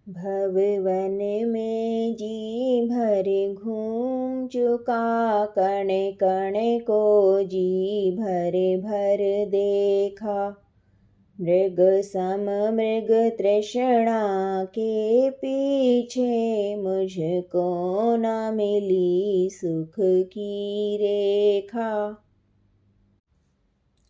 भवन में जी भर घूम चुका, कण कण को जी भर भर देखा। मृग सम मृग तृष्णा के पीछे, मुझको न मिली सुख की रेखा।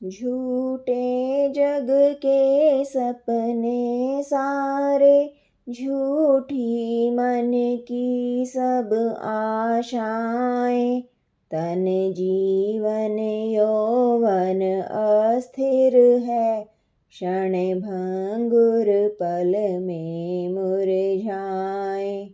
झूठे जग के सपने सारे, झूठी मन की सब आशाएं। तन जीवन यौवन अस्थिर है, क्षण भंगुर पल में मुरझाए।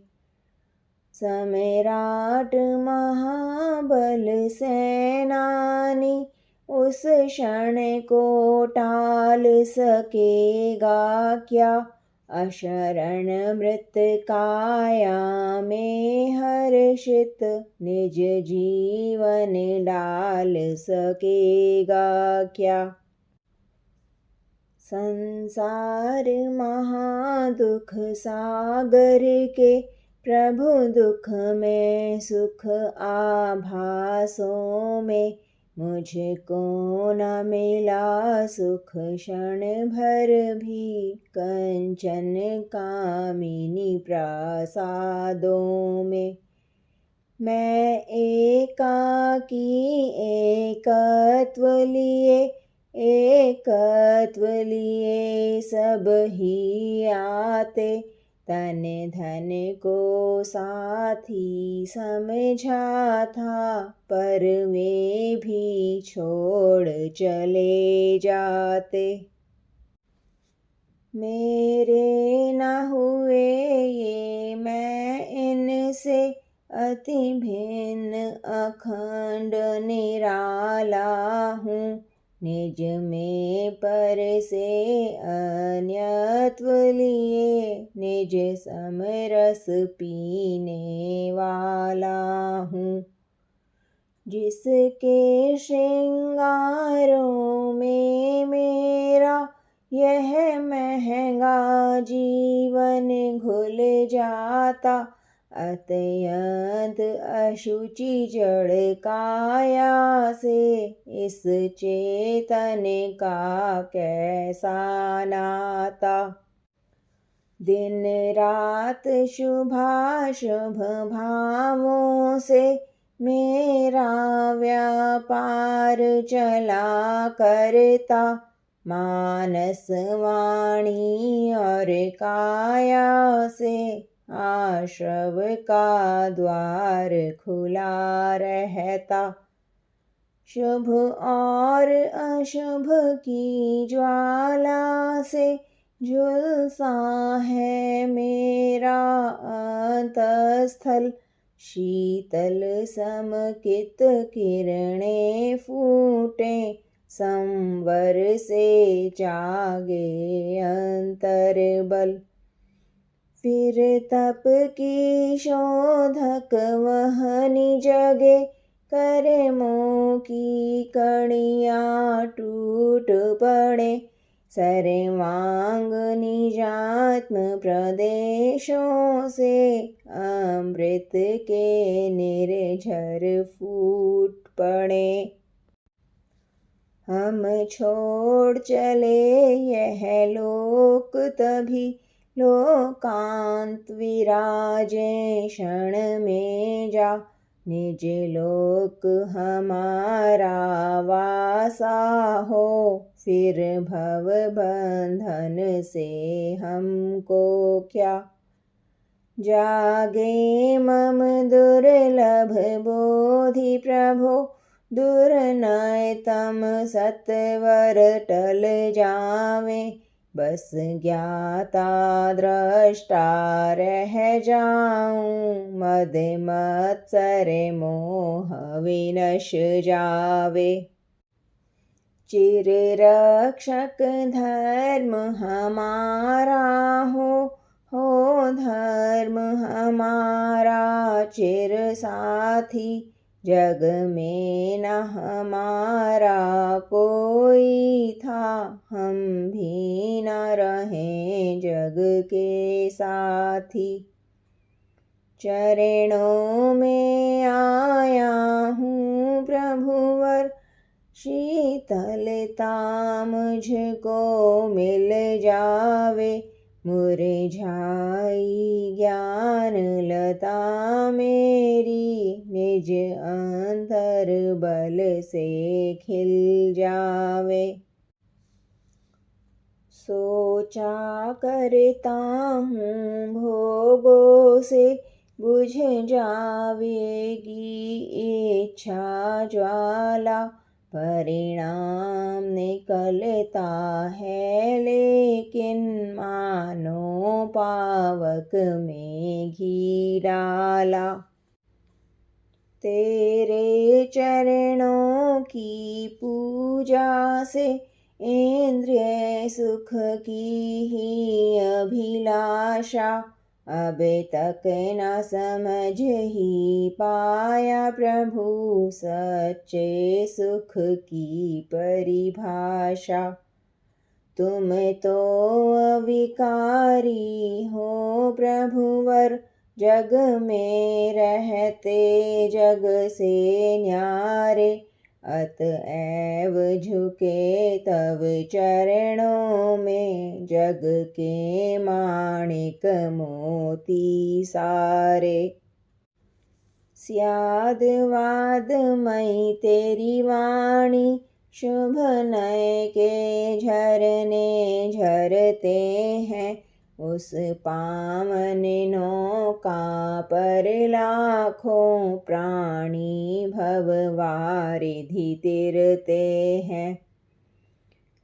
सम्राट महाबल सेनानी, उस क्षण को टाल सकेगा क्या। अशरण मृत काया में हर्षित, निज जीवन डाल सकेगा क्या। संसार महादुख सागर के, प्रभु दुख में सुख आभासों में। मुझको न मिला सुख क्षण भर भी, कंचन कामिनी प्रासादों में। मैं एकाकी एकत्व लिए सब ही आते। तन धन को साथी समझा था, पर वे भी छोड़ चले जाते। मेरे न हुए ये मैं इनसे, अति भिन्न अखंड निराला हूँ। निज में पर से अन्यत्व लिए, निज समरस पीने वाला हूँ। जिसके श्रृंगारों में मेरा यह महंगा जीवन घुल जाता। अत्यंत अशुचि जड़ काया से, इस चेतन का कैसा नाता। दिन रात शुभाशुभ भावों से, मेरा व्यापार चला करता। मानस वाणी और काया से, आश्रव का द्वार खुला रहता। शुभ और अशुभ की ज्वाला से, झुलसा है मेरा अंतस्थल। शीतल समकित किरणें फूटे, संवर से जागे अंतर्बल। फिर तप की शोधक वहनी जगे, कर्मों की कड़ियाँ टूट पड़े। सर्वांग निजात्म प्रदेशों से, अमृत के निर्झर फूट पड़े। हम छोड़ चले यह लोक तभी, लोकांत विराजे क्षण में जा। निज लोक हमारा वासा हो, फिर भव बंधन से हमको क्या। जागे मम दुर्लभ बोधि प्रभो, दुर्नय तम सत्वर टल जावे। बस ज्ञाता दृष्टा रह जाऊं, मद मत्सर मोह विनश जावे। चिर रक्षक धर्म हमारा हो धर्म हमारा चिर साथी। जग में न हमारा कोई था, हम भी न रहें जग के साथी। चरणों में आया हूँ प्रभुवर, शीतलता मुझको मिल जावे। मुरझाई ज्ञान लता मेरी, निज अंतर बल से खिल जावे। सोचा करता हूँ भोगों से बुझ जावेगी इच्छा ज्वाला। परिणाम निकलता है लेकिन मानो पावक में घी डाला। तेरे चरणों की पूजा से इंद्रिय सुख की ही अभिलाषा। अब तक न समझ ही पाया प्रभु सच्चे सुख की परिभाषा। तुम तो अविकारी हो प्रभुवर, जग में रहते जग से न्यारे। अतएव झुके तब चरणों में, जग के माणिक मोती सारे। स्याद वादमयी तेरी वाणी, शुभ नय के झरने झरते हैं। उस पावन नौका पर लाखों प्राणी भववारिधि तिरते हैं।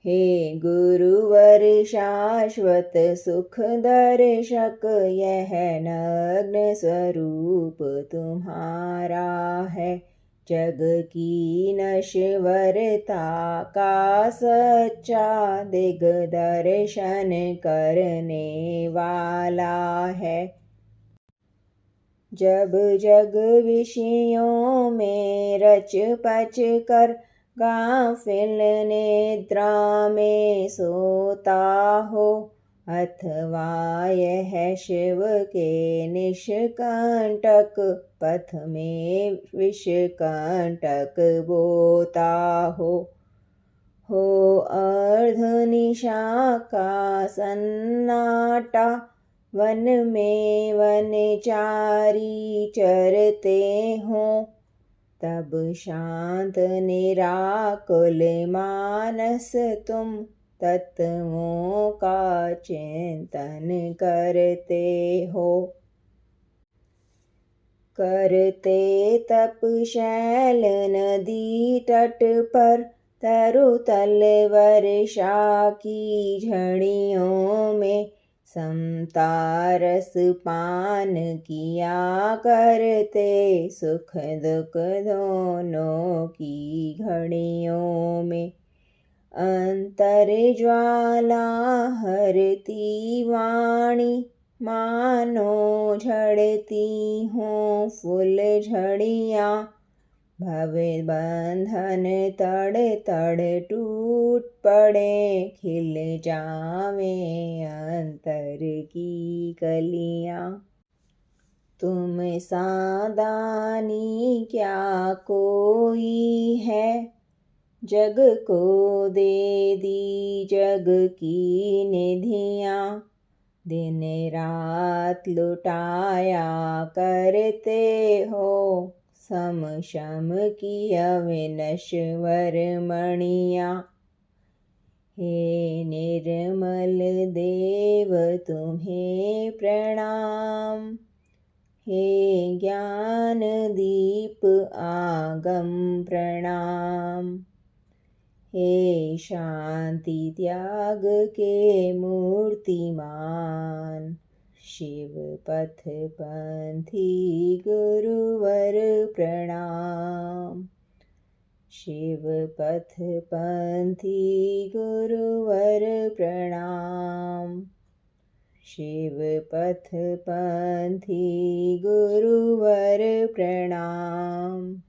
हे गुरुवर शाश्वत सुख दर्शक, यह नग्न स्वरूप तुम्हारा है। जग की नश्वरता का सच्चा दिग्दर्शन करने वाला है। जब जग विषयों में रच पच कर गाफिल निद्रा में सोता हो, अथवा यह शिव के निष्कंटक पथ में विषकंटक बोता हो अर्धनिशा का सन्नाटा। वन में वनचारी चरते हों, तब शांत निराकुल मानस तुम तत्वों का चिंतन करते हो। करते तप शैल नदी तट पर, तरुतल वर्षा की झड़ियों में। समता रस पान किया करते, सुख दुख दोनों की घड़ियों में। अंतर ज्वाला हरती वाणी, मानो झड़ती हों फूल झड़ियाँ। भव बंधन तड़ तड़ टूट पड़े, खिल जावें अंतर की कलियाँ। तुम सा दानी क्या कोई है, जग को दे दी जग की निधियाँ। दिन रात लुटाया करते हो, सम शम की अविनश्वर मणियाँ। हे निर्मल देव तुम्हें प्रणाम, हे ज्ञान दीप आगम प्रणाम। हे शांति त्याग के मूर्तिमान, शिव पथ पंथी गुरुवर प्रणाम। शिव पथ पंथी गुरुवर प्रणाम। शिव पथ पंथी गुरुवर प्रणाम।